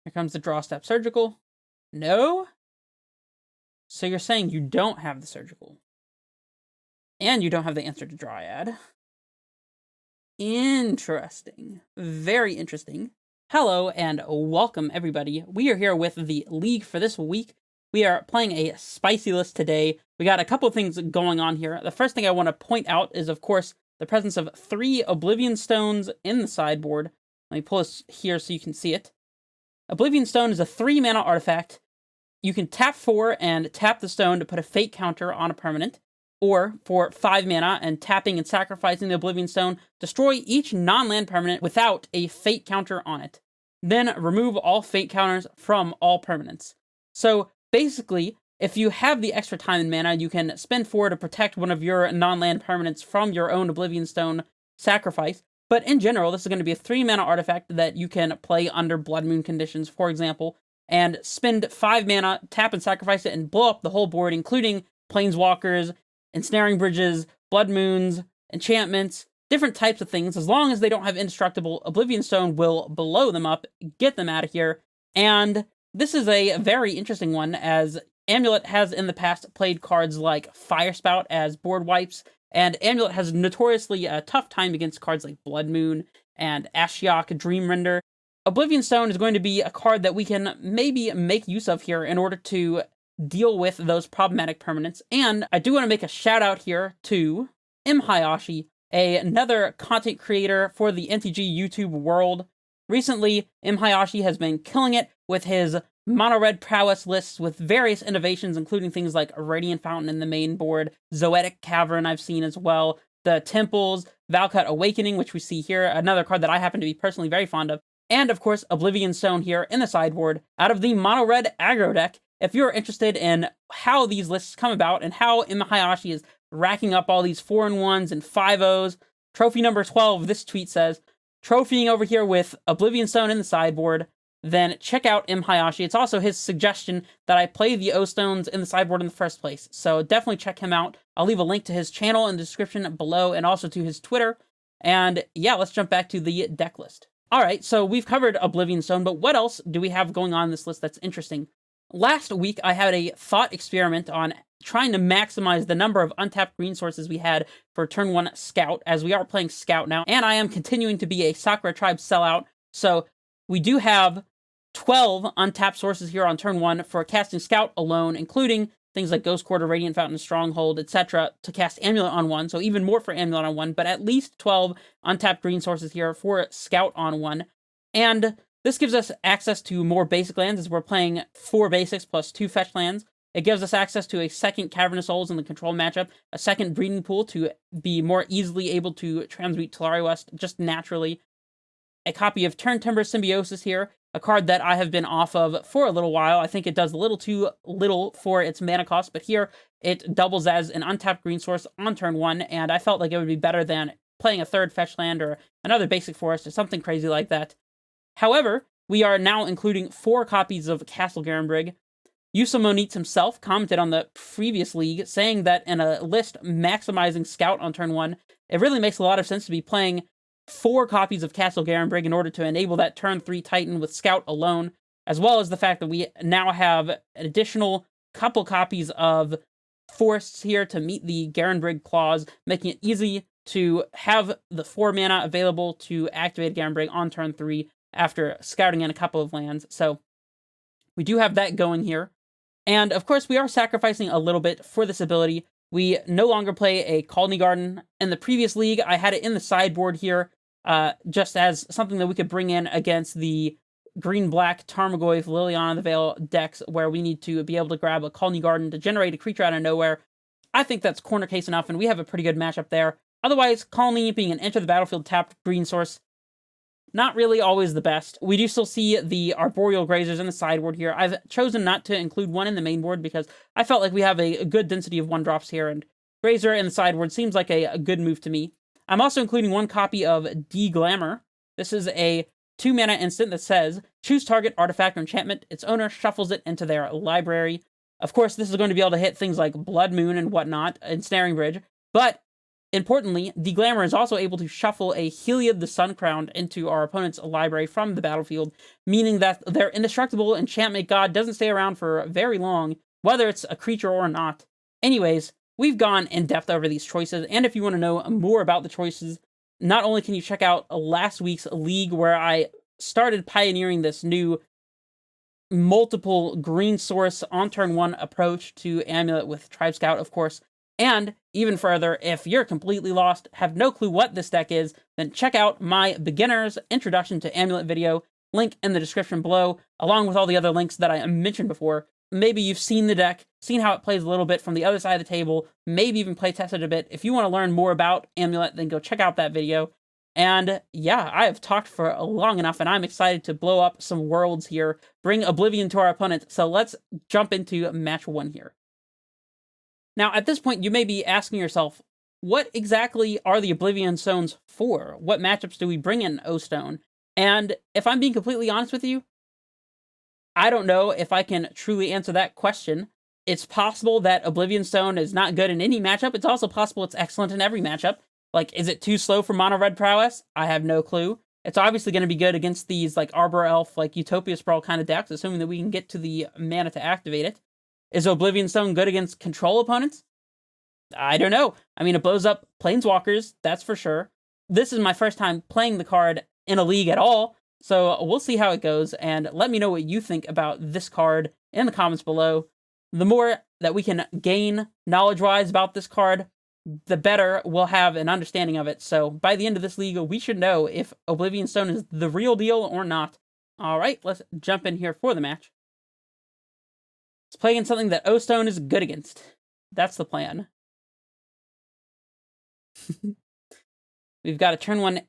Here comes the draw step surgical. No? So you're saying you don't have the surgical. And you don't have the answer to Dryad. Interesting. Very interesting. Hello and welcome everybody. We are here with the league for this week. We are playing a spicy list today. We got a couple of things going on here. The first thing I want to point out is, of course, the presence of 3 Oblivion Stones in the sideboard. Let me pull this here so you can see it. Oblivion Stone is a 3-mana artifact. You can tap 4 and tap the stone to put a fate counter on a permanent, or for 5 mana and tapping and sacrificing the Oblivion Stone, destroy each non-land permanent without a fate counter on it. Then remove all fate counters from all permanents. So basically, if you have the extra time and mana, you can spend 4 to protect one of your non-land permanents from your own Oblivion Stone sacrifice. But in general, this is going to be a 3-mana artifact that you can play under Blood Moon conditions, for example, and spend 5 mana, tap and sacrifice it, and blow up the whole board, including Planeswalkers, Ensnaring Bridges, Blood Moons, enchantments, different types of things. As long as they don't have indestructible, Oblivion Stone will blow them up, get them out of here. And this is a very interesting one, as Amulet has in the past played cards like Firespout as board wipes, and Amulet has notoriously a tough time against cards like Blood Moon and Ashiok Dreamrender. Oblivion Stone is going to be a card that we can maybe make use of here in order to deal with those problematic permanents. And I do want to make a shout out here to MHayashi, another content creator for the NTG YouTube world. Recently, MHayashi has been killing it with his mono-red prowess lists with various innovations, including things like Radiant Fountain in the main board, Zoetic Cavern I've seen as well, the Temples, Valcut Awakening, which we see here, another card that I happen to be personally very fond of, and of course Oblivion Stone here in the sideboard out of the mono-red aggro deck. If you're interested in how these lists come about and how MHayashi is racking up all these 4-1s and 5-0s, trophy number 12, this tweet says, trophying over here with Oblivion Stone in the sideboard, then check out MHayashi. It's also his suggestion that I play the O-Stones in the sideboard in the first place, so definitely check him out. I'll leave a link to his channel in the description below and also to his Twitter. And yeah, let's jump back to the deck list. Alright, so we've covered Oblivion Stone, but what else do we have going on in this list that's interesting? Last week, I had a thought experiment on trying to maximize the number of untapped green sources we had for turn 1 Scout, as we are playing Scout now, and I am continuing to be a Sakura Tribe sellout, so we do have 12 untapped sources here on turn 1 for casting Scout alone, including things like Ghost Quarter, Radiant Fountain, Stronghold, etc. to cast Amulet on 1, so even more for Amulet on 1, but at least 12 untapped green sources here for Scout on 1. And this gives us access to more basic lands, as we're playing 4 basics plus 2 fetch lands. It gives us access to a second Cavernous Souls in the control matchup, a second Breeding Pool to be more easily able to transmute Talari West just naturally, a copy of Turn Timber Symbiosis here, a card that I have been off of for a little while. I think it does a little too little for its mana cost, but here it doubles as an untapped green source on turn 1, and I felt like it would be better than playing a third fetch land or another basic forest or something crazy like that. However, we are now including 4 copies of Castle Garenbrig. Yusa Monitz himself commented on the previous league, saying that in a list maximizing Scout on turn 1, it really makes a lot of sense to be playing 4 copies of Castle Garenbrig in order to enable that turn 3 Titan with Scout alone, as well as the fact that we now have an additional couple copies of forests here to meet the Garenbrig clause, making it easy to have the 4 mana available to activate Garenbrig on turn 3 after scouting in a couple of lands. So we do have that going here. And of course, we are sacrificing a little bit for this ability. We no longer play a Colony Garden. In the previous league, I had it in the sideboard here, just as something that we could bring in against the green-black Tarmogoyf Liliana the Veil decks, where we need to be able to grab a Colony Garden to generate a creature out of nowhere. I think that's corner case enough, and we have a pretty good matchup there. Otherwise, Colony being an enter the battlefield tapped green source, not really always the best. We do still see the Arboreal Grazers in the sideboard here. I've chosen not to include one in the main board because I felt like we have a good density of 1-drops here, and Grazer in the sideboard seems like a good move to me. I'm also including 1 copy of De-Glamour. This is a 2-mana instant that says, choose target artifact or enchantment. Its owner shuffles it into their library. Of course, this is going to be able to hit things like Blood Moon and whatnot, Ensnaring Bridge, but Importantly, the Glamour is also able to shuffle a Heliod the Sun-Crowned into our opponent's library from the battlefield, meaning that their indestructible enchantment god doesn't stay around for very long, whether it's a creature or not. Anyways, we've gone in depth over these choices, and if you want to know more about the choices, not only can you check out last week's league where I started pioneering this new multiple green source on turn 1 approach to Amulet with Tribe Scout, of course, and even further, if you're completely lost, have no clue what this deck is, then check out my beginner's introduction to Amulet video, link in the description below, along with all the other links that I mentioned before. Maybe you've seen the deck, seen how it plays a little bit from the other side of the table, maybe even play tested a bit. If you want to learn more about Amulet, then go check out that video. And yeah, I have talked for long enough, and I'm excited to blow up some worlds here, bring Oblivion to our opponent, so let's jump into match 1 here. Now, at this point, you may be asking yourself, what exactly are the Oblivion Stones for? What matchups do we bring in O-Stone? And if I'm being completely honest with you, I don't know if I can truly answer that question. It's possible that Oblivion Stone is not good in any matchup. It's also possible it's excellent in every matchup. Like, is it too slow for mono red prowess? I have no clue. It's obviously going to be good against these, like, Arbor Elf, like, Utopia Sprawl kind of decks, assuming that we can get to the mana to activate it. Is Oblivion Stone good against control opponents? I don't know. I mean, it blows up Planeswalkers, that's for sure. This is my first time playing the card in a league at all, so we'll see how it goes, and let me know what you think about this card in the comments below. The more that we can gain knowledge-wise about this card, the better we'll have an understanding of it. So by the end of this league, we should know if Oblivion Stone is the real deal or not. Alright, let's jump in here for the match. Let's play against something that O-Stone is good against. That's the plan. We've got a turn 1,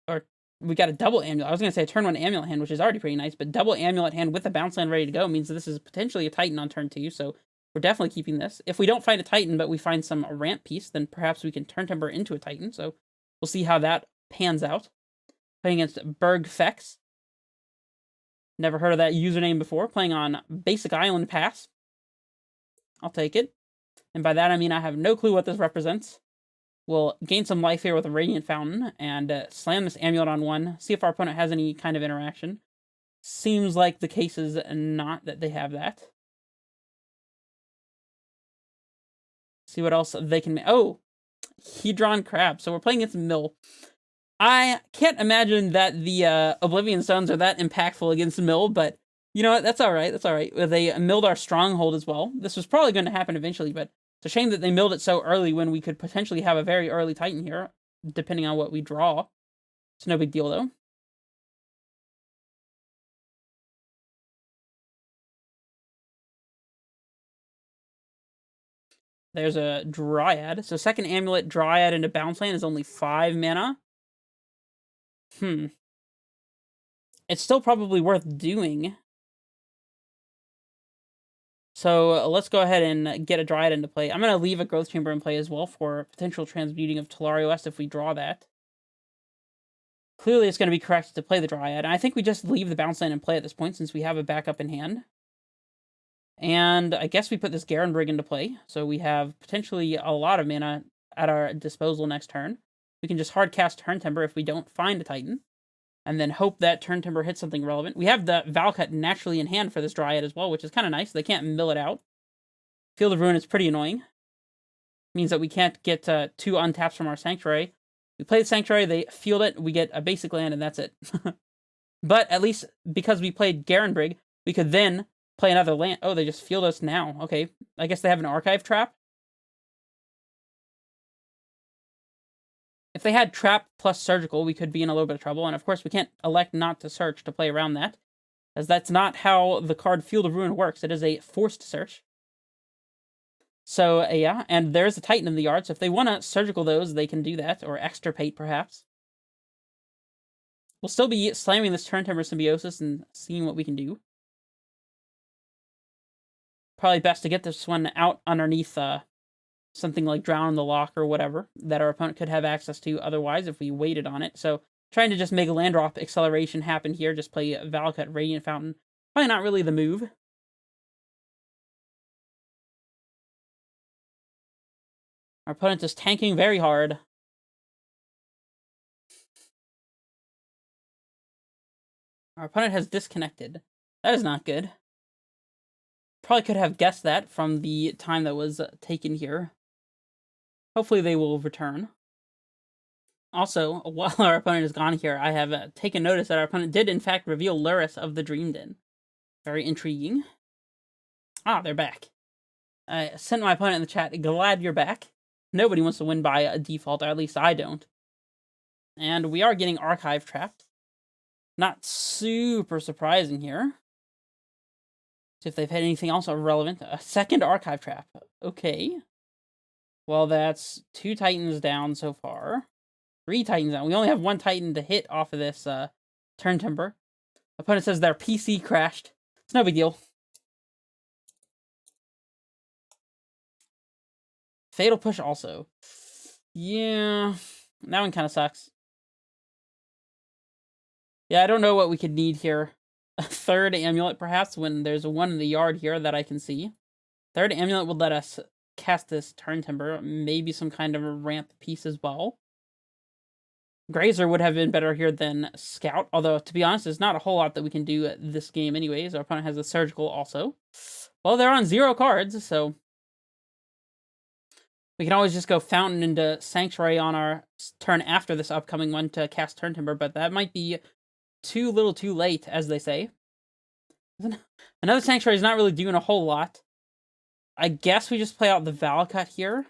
or we got a double Amulet. I was going to say a turn 1 Amulet hand, which is already pretty nice, but double Amulet hand with a bounce land ready to go means that this is potentially a Titan on turn 2, so we're definitely keeping this. If we don't find a Titan, but we find some ramp piece, then perhaps we can turn Timber into a Titan, so we'll see how that pans out. Playing against Berg Fex. Never heard of that username before. Playing on Basic Island Pass. I'll take it. And by that I mean I have no clue what this represents. We'll gain some life here with a Radiant Fountain, and slam this Amulet on 1. See if our opponent has any kind of interaction. Seems like the case is not that they have that. See what else they can make. Oh, Hedron Crab. So we're playing against Mill. I can't imagine that the Oblivion Stones are that impactful against Mill, but you know what? That's alright. That's alright. They milled our Stronghold as well. This was probably going to happen eventually, but it's a shame that they milled it so early when we could potentially have a very early Titan here, depending on what we draw. It's no big deal, though. There's a Dryad. So second Amulet, Dryad into Bounce Land is only 5 mana. It's still probably worth doing. So let's go ahead and get a Dryad into play. I'm going to leave a Growth Chamber in play as well for potential Transmuting of Tolaria West if we draw that. Clearly it's going to be correct to play the Dryad. And I think we just leave the Bounce Land in play at this point since we have a backup in hand. And I guess we put this Garen Brig into play. So we have potentially a lot of mana at our disposal next turn. We can just hard cast Turn Timber if we don't find a Titan. And then hope that Turn Timber hits something relevant. We have the Valcut naturally in hand for this Dryad as well, which is kind of nice. They can't mill it out. Field of Ruin is pretty annoying. Means that we can't get 2 untaps from our Sanctuary. We play the Sanctuary, they field it, we get a basic land, and that's it. But at least because we played Garen Brig, we could then play another land. Oh, they just field us now. Okay, I guess they have an Archive Trap. If they had Trap plus Surgical, we could be in a little bit of trouble. And of course, we can't elect not to search to play around that, as that's not how the card Field of Ruin works. It is a forced search. So, yeah, and there's a Titan in the yard, so if they want to Surgical those, they can do that, or Extirpate, perhaps. We'll still be slamming this Turn Timber Symbiosis and seeing what we can do. Probably best to get this one out underneath something like Drown in the Lock or whatever that our opponent could have access to otherwise if we waited on it. So trying to just make a land drop acceleration happen here, just play Valcut Radiant Fountain. Probably not really the move. Our opponent is tanking very hard. Our opponent has disconnected. That is not good. Probably could have guessed that from the time that was taken here. Hopefully they will return. Also, while our opponent is gone here, I have taken notice that our opponent did in fact reveal Luris of the Dreamed In. Very intriguing. Ah, they're back. I sent my opponent in the chat, glad you're back. Nobody wants to win by a default, or at least I don't. And we are getting archive trapped. Not super surprising here. See if they've had anything else relevant. A second archive trap. Okay. Well, that's 2 Titans down so far. 3 Titans down. We only have 1 Titan to hit off of this turn timber. Opponent says their PC crashed. It's no big deal. Fatal Push also. Yeah, that one kind of sucks. Yeah, I don't know what we could need here. A 3rd amulet, perhaps, when there's one in the yard here that I can see. 3rd amulet would let us cast this turn timber. Maybe some kind of a ramp piece as well. Grazer would have been better here than Scout, although, to be honest, there's not a whole lot that we can do this game anyways. Our opponent has a Surgical also. Well, they're on 0 cards, so we can always just go Fountain into Sanctuary on our turn after this upcoming one to cast Turn Timber, but that might be too little too late, as they say. Another Sanctuary is not really doing a whole lot. I guess we just play out the Valakut here.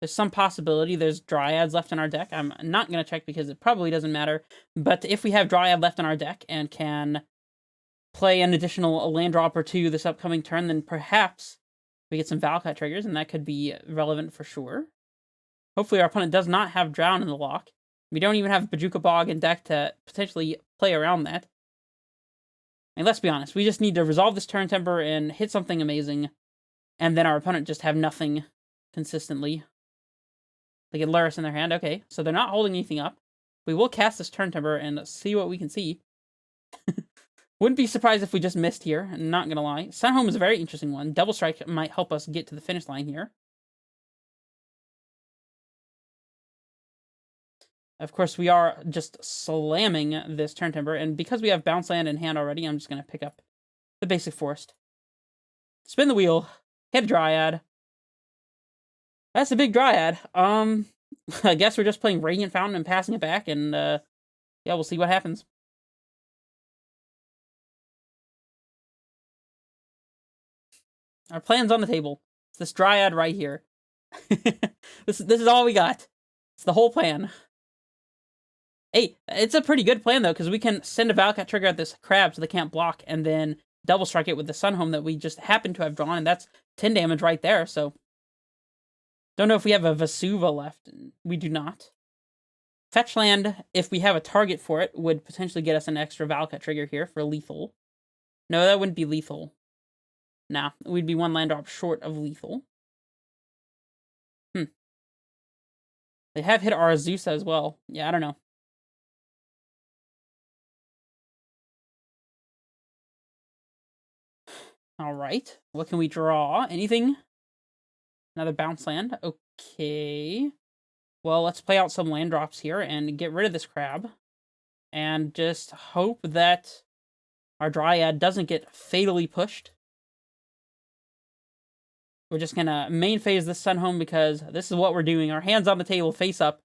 There's some possibility there's Dryads left in our deck. I'm not going to check because it probably doesn't matter. But if we have Dryad left in our deck and can play an additional land drop or 2 this upcoming turn, then perhaps we get some Valakut triggers, and that could be relevant for sure. Hopefully our opponent does not have Drown in the lock. We don't even have Bajuka Bog in deck to potentially play around that. And let's be honest, we just need to resolve this turn temper and hit something amazing, and then our opponent just have nothing consistently. They get Luris in their hand. Okay, so they're not holding anything up. We will cast this turn timber and see what we can see. Wouldn't be surprised if we just missed here, not gonna lie. Sunhome is a very interesting one. Double Strike might help us get to the finish line here. Of course, we are just slamming this turn timber, and because we have Bounce Land in hand already, I'm just gonna pick up the basic forest. Spin the wheel. Hit a Dryad. That's a big Dryad. I guess we're just playing Radiant Fountain and passing it back, and yeah, we'll see what happens. Our plan's on the table. It's this Dryad right here. This is all we got. It's the whole plan. Hey, it's a pretty good plan, though, because we can send a Valakut trigger at this crab so they can't block, and then double strike it with the Sunhome that we just happen to have drawn, and that's 10 damage right there, so... Don't know if we have a Vesuva left. We do not. Fetch land, if we have a target for it, would potentially get us an extra Valakut trigger here for lethal. No, that wouldn't be lethal. Nah, we'd be 1 land drop short of lethal. They have hit our Azusa as well. Yeah, I don't know. Alright, what can we draw? Anything? Another bounce land. Okay. Well, let's play out some land drops here and get rid of this crab. And just hope that our Dryad doesn't get fatally pushed. We're just gonna main phase this Sunhome because this is what we're doing. Our hands on the table, face up.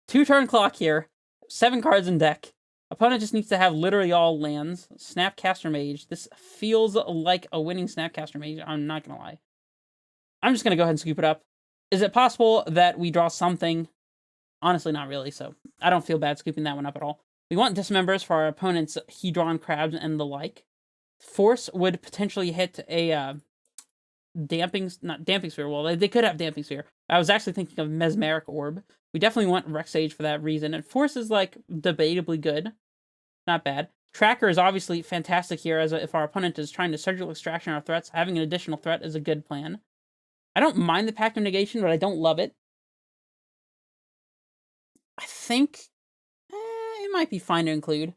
2 turn clock here. 7 cards in deck. Opponent just needs to have literally all lands. Snapcaster Mage. This feels like a winning Snapcaster Mage. I'm not gonna lie. I'm just gonna go ahead and scoop it up. Is it possible that we draw something? Honestly, not really, so I don't feel bad scooping that one up at all. We want Dismembers for our opponent's Hedron crabs and the like. Force would potentially hit a Damping Sphere. Well, they could have Damping Sphere. I was actually thinking of Mesmeric Orb. We definitely want Rex Sage for that reason. And Force is, like, debatably good. Not bad. Tracker is obviously fantastic here, as if our opponent is trying to surgical extraction our threats. Having an additional threat is a good plan. I don't mind the Pact of Negation, but I don't love it. I think it might be fine to include.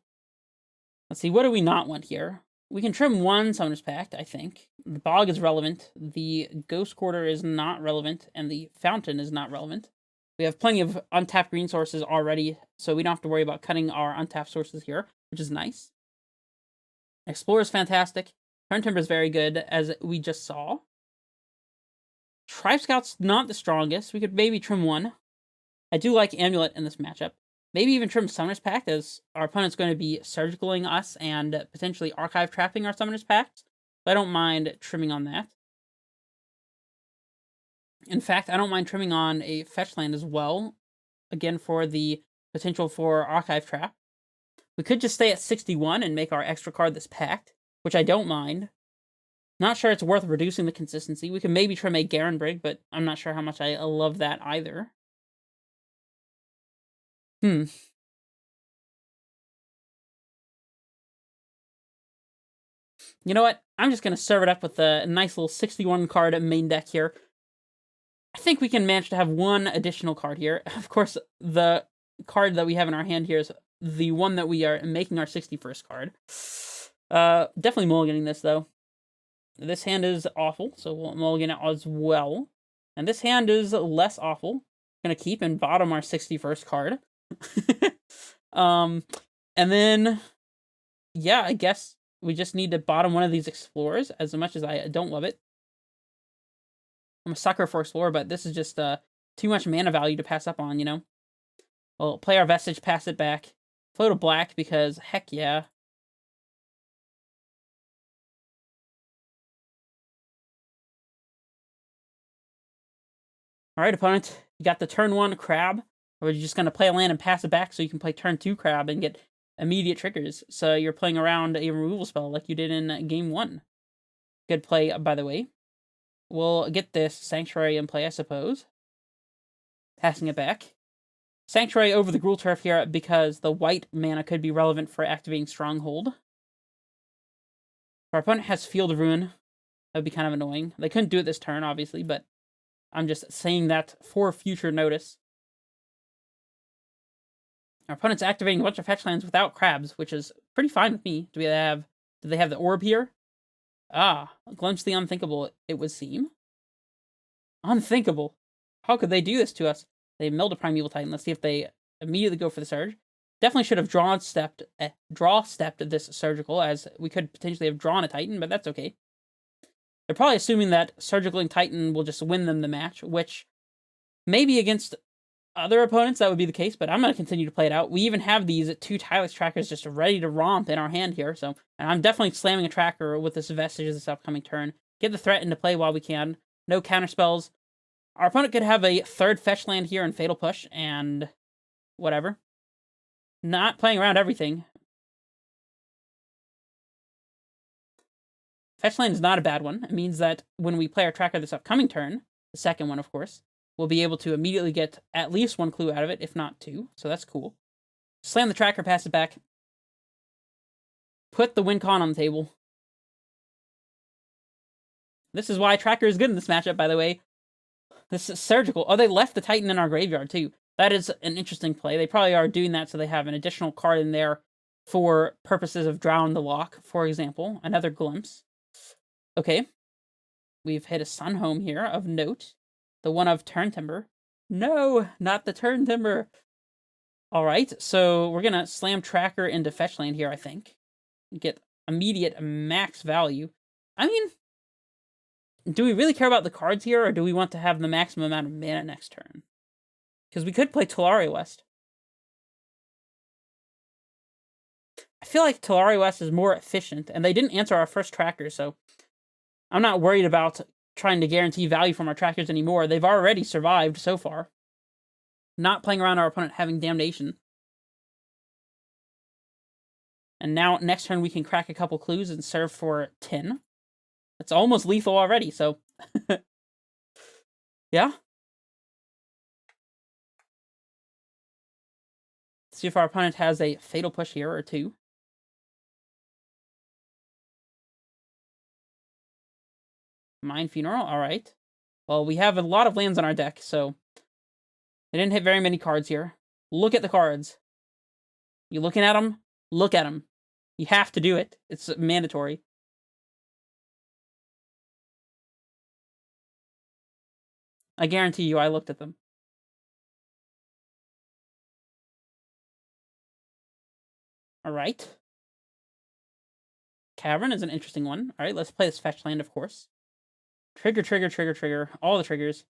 Let's see, what do we not want here? We can trim 1 Summoner's Pact, I think. The Bog is relevant. The Ghost Quarter is not relevant, and the Fountain is not relevant. We have plenty of untapped green sources already, so we don't have to worry about cutting our untapped sources here, which is nice. Explorer is fantastic. Turn Timber is very good, as we just saw. Tribe Scout's not the strongest. We could maybe trim one. I do like Amulet in this matchup. Maybe even trim Summoner's Pact, as our opponent's going to be surgicaling us and potentially archive trapping our Summoner's Pact. So I don't mind trimming on that. In fact, I don't mind trimming on a fetch land as well. Again, for the potential for archive trap. We could just stay at 61 and make our extra card this Pact, which I don't mind. Not sure it's worth reducing the consistency. We could maybe trim a Garen Brig, but I'm not sure how much I love that either. You know what? I'm just going to serve it up with a nice little 61 card main deck here. I think we can manage to have one additional card here. Of course, the card that we have in our hand here is the one that we are making our 61st card. Definitely mulliganing this, though. This hand is awful, so we'll mulligan it as well. And this hand is less awful. Gonna keep and bottom our 61st card. And then, yeah, I guess we just need to bottom one of these Explorers, as much as I don't love it. I'm a sucker for Explorer, but this is just too much mana value to pass up on, you know? We'll play our Vestige, pass it back. Float a black, because heck yeah. Alright, opponent, you got the turn 1 Crab, or you're just going to play a land and pass it back so you can play turn 2 Crab and get immediate triggers. So you're playing around a removal spell like you did in game 1. Good play, by the way. We'll get this Sanctuary in play, I suppose. Passing it back. Sanctuary over the Gruul Turf here because the white mana could be relevant for activating Stronghold. If our opponent has Field of Ruin, that would be kind of annoying. They couldn't do it this turn, obviously, but I'm just saying that for future notice. Our opponent's activating a bunch of fetch lands without crabs, which is pretty fine with me. Do they have the orb here? Ah, glimpse the unthinkable, it would seem. Unthinkable. How could they do this to us? They milled a Primeval Titan. Let's see if they immediately go for the Surge. Definitely should have draw stepped this Surgical, as we could potentially have drawn a Titan, but that's okay. They're probably assuming that Surgicaling Titan will just win them the match, which maybe against other opponents that would be the case, but I'm going to continue to play it out. We even have these 2 Tireless Trackers just ready to romp in our hand here, so and I'm definitely slamming a tracker with this Vestige this upcoming turn. Get the threat into play while we can. No counterspells. Our opponent could have a 3rd fetch land here in Fatal Push, and whatever. Not playing around everything. Fetch land is not a bad one. It means that when we play our tracker this upcoming turn, the second one, of course, we'll be able to immediately get at least 1 clue out of it, if not 2. So that's cool. Slam the tracker, pass it back. Put the win con on the table. This is why tracker is good in this matchup, by the way. This is Surgical. Oh, they left the Titan in our graveyard, too. That is an interesting play. They probably are doing that so they have an additional card in there for purposes of Drown the Lock, for example. Another Glimpse. Okay. We've hit a Sun Home here of note. The one of Turn Timber. No, not the Turn Timber. Alright, so we're going to slam Tracker into Fetch Land here, I think. Get immediate max value. I mean, do we really care about the cards here, or do we want to have the maximum amount of mana next turn? Because we could play Talari West. I feel like Talari West is more efficient, and they didn't answer our first tracker, so I'm not worried about trying to guarantee value from our trackers anymore. They've already survived so far. Not playing around our opponent having Damnation. And now, next turn, we can crack a couple clues and serve for 10. It's almost lethal already, so... yeah? See if our opponent has a Fatal Push here or 2. Mind Funeral, alright. Well, we have a lot of lands on our deck, so... they didn't hit very many cards here. Look at the cards. You looking at them? Look at them. You have to do it. It's mandatory. I guarantee you I looked at them. Alright. Cavern is an interesting one. Alright, let's play this fetch land, of course. Trigger, trigger, trigger, trigger. All the triggers.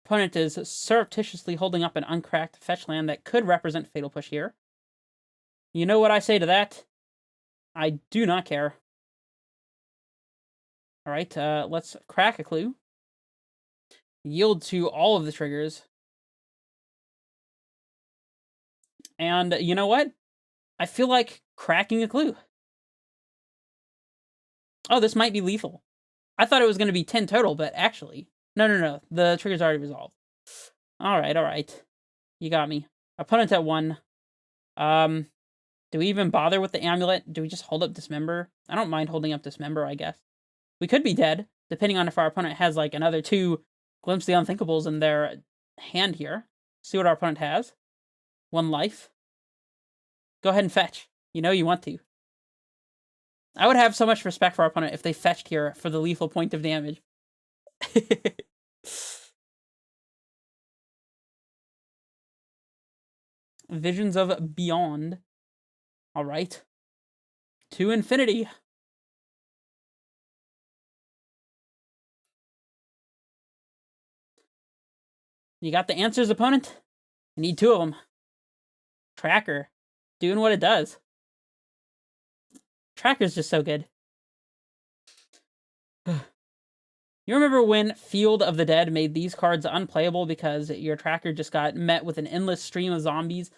Opponent is surreptitiously holding up an uncracked fetch land that could represent Fatal Push here. You know what I say to that? I do not care. Alright, let's crack a clue. Yield to all of the triggers. And you know what? I feel like cracking a clue. Oh, this might be lethal. I thought it was going to be 10 total, but actually... No. The trigger's already resolved. Alright. You got me. Opponent at 1. Do we even bother with the amulet? Do we just hold up Dismember? I don't mind holding up Dismember, I guess. We could be dead, depending on if our opponent has, like, another 2 Glimpse the Unthinkables in their hand here. See what our opponent has. 1 life. Go ahead and fetch. You know you want to. I would have so much respect for our opponent if they fetched here for the lethal point of damage. Visions of Beyond. Alright. To infinity. You got the answers, opponent? You need 2 of them. Tracker. Doing what it does. Tracker's just so good. You remember when Field of the Dead made these cards unplayable because your tracker just got met with an endless stream of zombies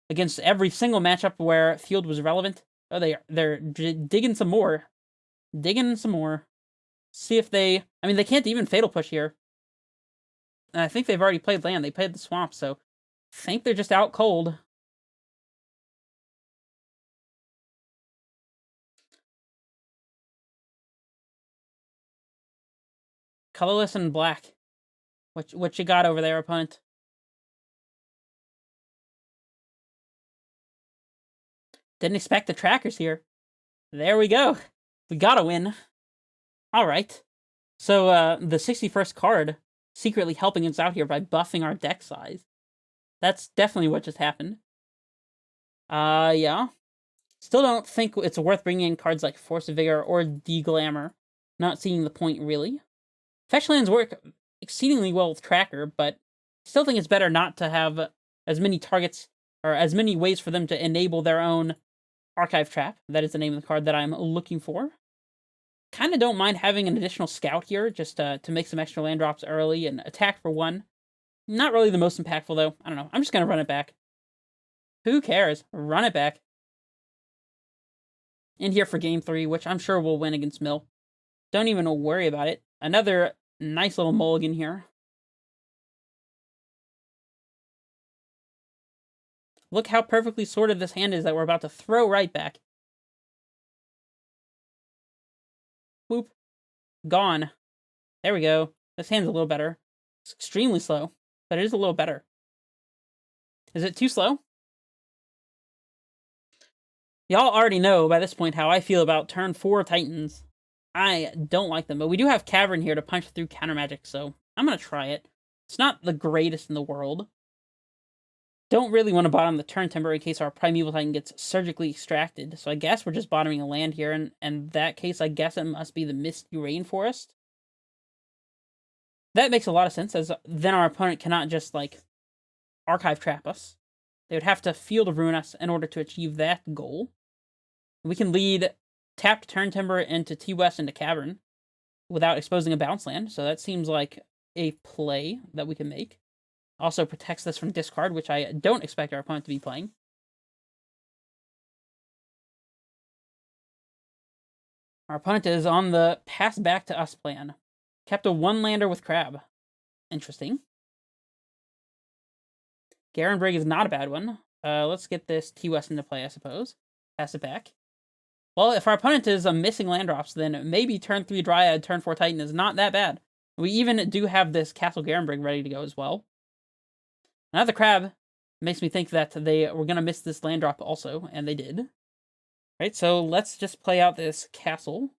against every single matchup where Field was relevant? Oh, they're digging some more. See if they... I mean, they can't even Fatal Push here. And I think they've already played land. They played the swamp, so I think they're just out cold. Colorless and black. What you got over there, opponent? Didn't expect the trackers here. There we go. We gotta win. Alright. So, the 61st card secretly helping us out here by buffing our deck size. That's definitely what just happened. Yeah. Still don't think it's worth bringing in cards like Force of Vigor or De-Glamour. Not seeing the point, really. Fetch lands work exceedingly well with Tracker, but still think it's better not to have as many targets, or as many ways for them to enable their own Archive Trap. That is the name of the card that I'm looking for. Kind of don't mind having an additional Scout here, just to make some extra land drops early and attack for 1. Not really the most impactful, though. I don't know. I'm just going to run it back. Who cares? Run it back. In here for game 3, which I'm sure we'll win against Mill. Don't even worry about it. Another nice little mulligan here. Look how perfectly sorted this hand is that we're about to throw right back. Whoop. Gone. There we go. This hand's a little better. It's extremely slow, but it is a little better. Is it too slow? Y'all already know by this point how I feel about turn 4 Titans. I don't like them, but we do have Cavern here to punch through counter magic, so I'm going to try it. It's not the greatest in the world. Don't really want to bottom the turn timber in case our Primeval Titan gets surgically extracted, so I guess we're just bottoming a land here, and in that case, I guess it must be the Misty Rainforest. That makes a lot of sense, as then our opponent cannot just, like, Archive Trap us. They would have to Field of Ruin us in order to achieve that goal. We can lead tapped Turn Timber into T-West into Cavern without exposing a bounce land, so that seems like a play that we can make. Also protects this from discard, which I don't expect our opponent to be playing. Our opponent is on the pass back to us plan. Kept a 1-lander with Crab. Interesting. Garenbrig is not a bad one. Let's get this T-West into play, I suppose. Pass it back. Well, if our opponent is missing land drops, then maybe turn 3 Dryad, turn 4 Titan is not that bad. We even do have this Castle Garenbrig ready to go as well. Another Crab makes me think that they were going to miss this land drop also, and they did. Right, so let's just play out this castle.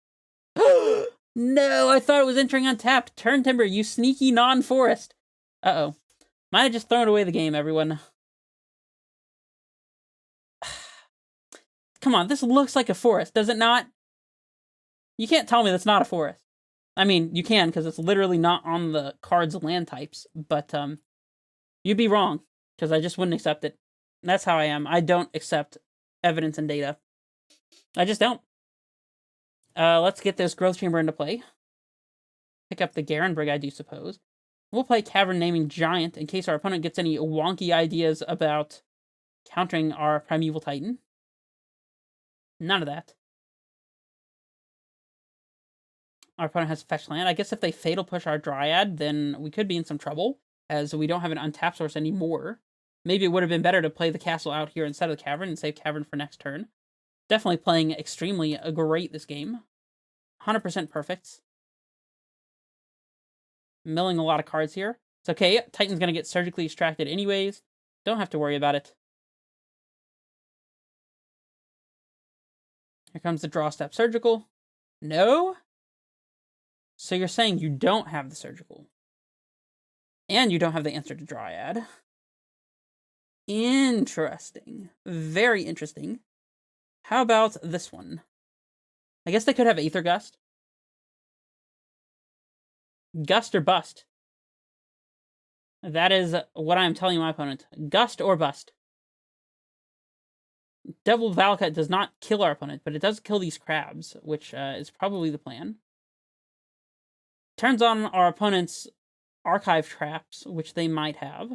No, I thought it was entering untapped. Turn Timber, you sneaky non-forest. Uh-oh. Might have just thrown away the game, everyone. come on, this looks like a forest, does it not? You can't tell me that's not a forest. I mean, you can, because it's literally not on the card's land types, but, you'd be wrong, because I just wouldn't accept it. That's how I am. I don't accept evidence and data. I just don't. Let's get this growth chamber into play. Pick up the Garen Brig, I do suppose. We'll play Cavern Naming Giant in case our opponent gets any wonky ideas about countering our Primeval Titan. None of that. Our opponent has Fetch Land. I guess if they Fatal Push our Dryad, then we could be in some trouble, as we don't have an untapped source anymore. Maybe it would have been better to play the castle out here instead of the Cavern and save Cavern for next turn. Definitely playing extremely great this game. 100% perfect. Milling a lot of cards here. It's okay. Titan's going to get surgically extracted anyways. Don't have to worry about it. Here comes the draw step surgical. No? So you're saying you don't have the surgical. And you don't have the answer to Dryad. Interesting. Very interesting. How about this one? I guess they could have Aether Gust. Gust or bust. That is what I'm telling my opponent. Gust or bust. Devil Valakut does not kill our opponent, but it does kill these crabs, which is probably the plan. Turns on our opponent's archive traps, which they might have.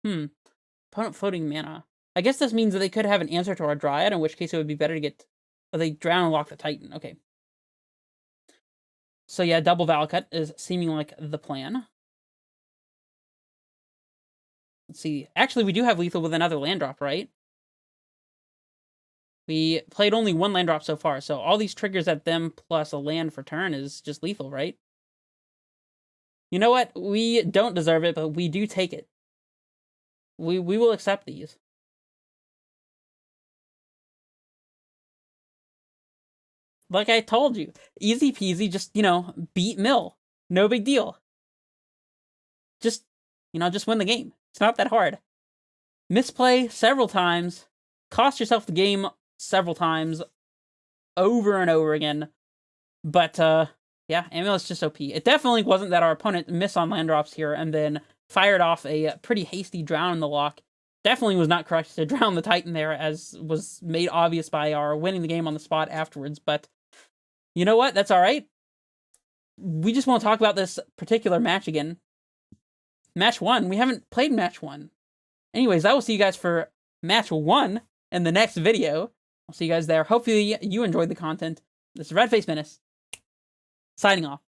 Opponent floating mana. I guess this means that they could have an answer to our Dryad, in which case it would be better to get... Oh, they drown and lock the Titan. Okay. So yeah, double Valakut is seeming like the plan. Let's see. Actually, we do have lethal with another land drop, right? We played only one land drop so far, so all these triggers at them plus a land for turn is just lethal, right? You know what? We don't deserve it, but we do take it. We will accept these. Like I told you, easy peasy, just, beat Mill. No big deal. Just, just win the game. It's not that hard. Misplay several times. Cost yourself the game several times. Over and over again. But, yeah, Amulet's just OP. It definitely wasn't that our opponent missed on land drops here and then fired off a pretty hasty drown in the lock. Definitely was not correct to drown the Titan there, as was made obvious by our winning the game on the spot afterwards. But you know what? That's all right. We just want to talk about this particular match again. Match 1. We haven't played match 1. Anyways, I will see you guys for match 1 in the next video. I'll see you guys there. Hopefully you enjoyed the content. This is Redface Menace, signing off.